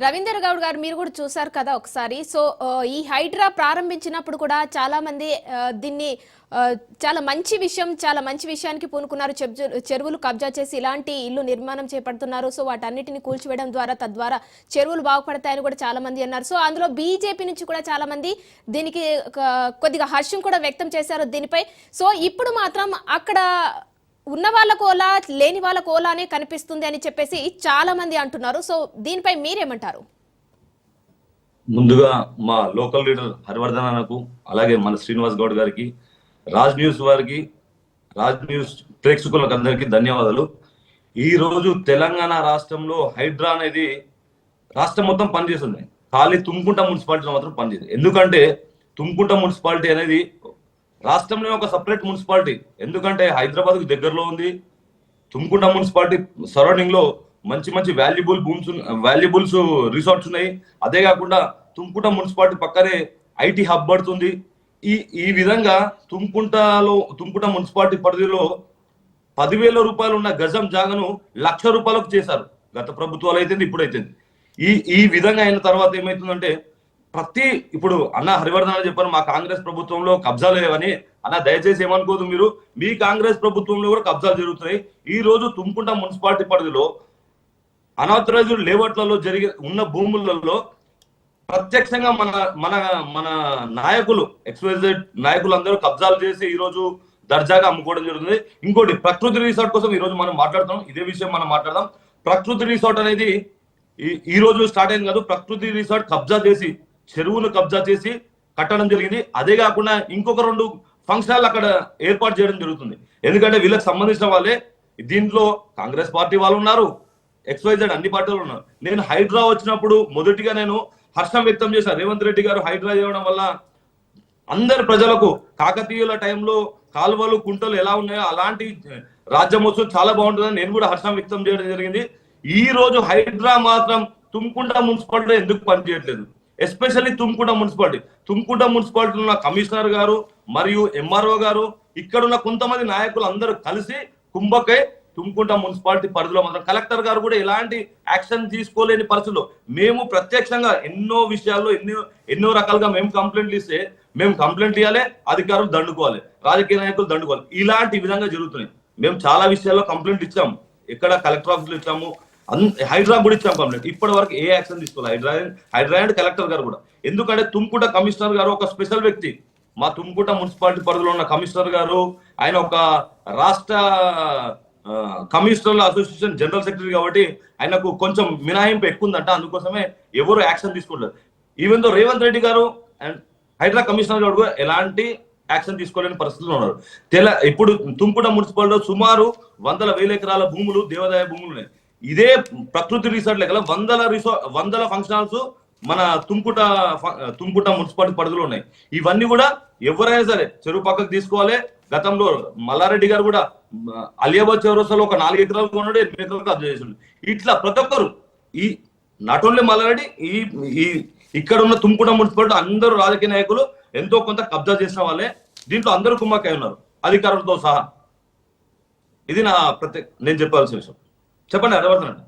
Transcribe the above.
రవీందర్ గౌడ్ గారు మీరు కూడా చూసారు కదా ఒకసారి. సో ఈ హైడ్రా ప్రారంభించినప్పుడు కూడా చాలా మంది దీన్ని చాలా మంచి విషయానికి పూనుకున్నారు. చెరువులు కబ్జా చేసి ఇలాంటి ఇల్లు నిర్మాణం చేపడుతున్నారు. సో వాటన్నిటిని కూల్చివేయడం ద్వారా తద్వారా చెరువులు బాగుపడతాయని కూడా చాలా మంది అన్నారు. సో అందులో బీజేపీ నుంచి కూడా చాలా మంది దీనికి కొద్దిగా హర్షం కూడా వ్యక్తం చేశారు దీనిపై. సో ఇప్పుడు మాత్రం అక్కడ ఉన్న వాళ్ళ కోలా లేని వాళ్ళ కోలానే కనిపిస్తుంది అని చెప్పేసి చాలా మంది అంటున్నారు. సో దీనిపై మీరేమంటారు? ముందుగా మా లోకల్ లీడర్ హరివర్ధన్ అన్నకు, అలాగే మన శ్రీనివాస్ గౌడ్ గారికి, రాజ్ న్యూస్ వారికి, రాజ్ న్యూస్ ప్రేక్షకులకు అందరికీ ధన్యవాదాలు. ఈ రోజు తెలంగాణ రాష్ట్రంలో హైడ్రా అనేది రాష్ట్రం మొత్తం పనిచేస్తుంది, ఖాళీ తుమ్కుంట మున్సిపాలిటీలో మాత్రం పనిచేస్తుంది. ఎందుకంటే తుమ్కుంట మున్సిపాలిటీ అనేది రాష్ట్రంలో ఒక సపరేట్ మున్సిపాలిటీ. ఎందుకంటే హైదరాబాద్ కు దగ్గరలో ఉంది. తుమ్కుంట మున్సిపాలిటీ సరౌండింగ్ లో మంచి మంచి వాల్యుబుల్స్ రిసార్ట్స్ ఉన్నాయి. అదే కాకుండా తుమ్కుంట మున్సిపాలిటీ పక్కనే ఐటీ హబ్ పడుతుంది. ఈ విధంగా తుమ్కుంట మున్సిపాలిటీ పరిధిలో 10,000 రూపాయలు ఉన్న గజం జాగను 1,00,000 రూపాయలకు చేశారు. గత ప్రభుత్వాలు అయితే ఇప్పుడైతే ఈ విధంగా అయిన తర్వాత ఏమైతుందంటే ఇప్పుడు అన్న హరివర్ధన్ అని చెప్పారు, మా కాంగ్రెస్ ప్రభుత్వంలో కబ్జాలు లేవని. అన్న దయచేసి ఏమనుకోదు, మీరు మీ కాంగ్రెస్ ప్రభుత్వంలో కూడా కబ్జాలు జరుగుతున్నాయి. ఈ రోజు తుమ్కుంట మున్సిపాలిటీ పరిధిలో అనాథరైజ్డ్ లేఅవుట్లలో ఉన్న భూములలో ప్రత్యక్షంగా మన మన మన నాయకులు ఎక్స్వైజెడ్ నాయకులు అందరూ కబ్జాలు చేసి ఈ రోజు దర్జాగా అమ్ముకోవడం జరుగుతుంది. ఇంకోటి ప్రకృతి రిసార్ట్ కోసం ఈ రోజు మనం మాట్లాడతాం. ఇదే విషయం మనం మాట్లాడదాం. ప్రకృతి రిసార్ట్ అనేది ఈ రోజు స్టార్ట్ అయింది కాదు. ప్రకృతి రిసార్ట్ కబ్జా చేసి చెరువును కబ్జా చేసి కట్టడం జరిగింది. అదే కాకుండా ఇంకొక 2 ఫంక్షన్లు అక్కడ ఏర్పాటు చేయడం జరుగుతుంది. ఎందుకంటే వీళ్ళకి సంబంధించిన వాళ్ళే దీంట్లో కాంగ్రెస్ పార్టీ వాళ్ళు ఉన్నారు, ఎక్స్వైజెడ్ అన్ని పార్టీలు ఉన్నారు. నేను హైడ్రా వచ్చినప్పుడు మొదటిగా నేను హర్షం వ్యక్తం చేశాను. రేవంత్ రెడ్డి గారు హైడ్రా చేయడం వల్ల అందరి ప్రజలకు కాకతీయుల టైంలో కాలువలు కుంటలు ఎలా ఉన్నాయో అలాంటి రాజ్యం వస్తుంది, చాలా బాగుంటుందని నేను కూడా హర్షం వ్యక్తం చేయడం జరిగింది. ఈ రోజు హైడ్రా మాత్రం తుమ్కుంట మున్సిపాలిటీలో ఎందుకు పనిచేయట్లేదు? ఎస్పెషల్లీ తుమ్కుంట మున్సిపాలిటీలో ఉన్న కమిషనర్ గారు మరియు ఎంఆర్ఓ గారు, ఇక్కడున్న కొంతమంది నాయకులు అందరూ కలిసి కుంభకై తుమ్కుంట మున్సిపాలిటీ పరిధిలో మాత్రం కలెక్టర్ గారు కూడా ఎలాంటి యాక్షన్ తీసుకోలేని పరిస్థితుల్లో మేము ప్రత్యక్షంగా ఎన్నో విషయాల్లో ఎన్నో రకాలుగా మేము కంప్లైంట్లు ఇస్తే మేము కంప్లైంట్ ఇవ్వాలి, అధికారులు దండుకోవాలి, రాజకీయ నాయకులు దండుకోవాలి. ఇలాంటి విధంగా జరుగుతున్నాయి. మేము చాలా విషయాల్లో కంప్లైంట్ ఇచ్చాము, ఎక్కడ కలెక్టర్ ఆఫీసులో ఇచ్చాము, హైడ్రా కూడా ఇచ్చాం కంప్లైంట్. ఇప్పటి వరకు ఏ యాక్షన్ తీసుకోవాలి హైడ్రా అండ్ కలెక్టర్ గారు కూడా. ఎందుకంటే తుమ్కుంట కమిషనర్ గారు ఒక స్పెషల్ వ్యక్తి. మా తుమ్కుంట మున్సిపాలిటీ పరిధిలో ఉన్న కమిషనర్ గారు ఆయన ఒక రాష్ట్ర కమిషనర్ల అసోసియేషన్ జనరల్ సెక్రటరీ కాబట్టి ఆయనకు కొంచెం మినహాయింపు ఎక్కువ ఉందంట. అందుకోసమే ఎవరు యాక్షన్ తీసుకుంటారు. ఈవెన్ దో రేవంత్ రెడ్డి గారు అండ్ హైడ్రా కమిషనర్ గారు కూడా ఎలాంటి యాక్షన్ తీసుకోలేని పరిస్థితుల్లో ఉన్నారు. ఇప్పుడు తుమ్కుంట మున్సిపాలిటీలో సుమారు 100,000 ఎకరాల భూములు దేవాదాయ భూములు ఉన్నాయి. ఇదే ప్రకృతి రిసార్ట్ లెక్కల 100 ఫంక్షన్ హాల్స్ మన తుమ్కుంట మున్సిపాలిటీ పరిధిలో ఉన్నాయి. ఇవన్నీ కూడా ఎవరైనా సరే చెరువు పక్కకు తీసుకోవాలి. గతంలో మల్లారెడ్డి గారు కూడా అలియాబాద్ చౌరస్తాలో ఒక 4 ఎకరాలు కొన్నాడు, 8 ఎకరాలు కబ్జా చేసిండు. ఇట్లా ప్రతి ఒక్కరు నాట్ ఓన్లీ మల్లారెడ్డి, ఇక్కడ ఉన్న తుమ్కుంట మున్సిపాలిటీ అందరూ రాజకీయ నాయకులు ఎంతో కొంత కబ్జా చేసిన వాళ్ళే. దీంట్లో అందరూ కుమ్మక్కై ఉన్నారు, అధికారులతో సహా. ఇది నేను చెప్పాల్సిన విషయం. చెప్పండి, అర్థమవుతుందండి.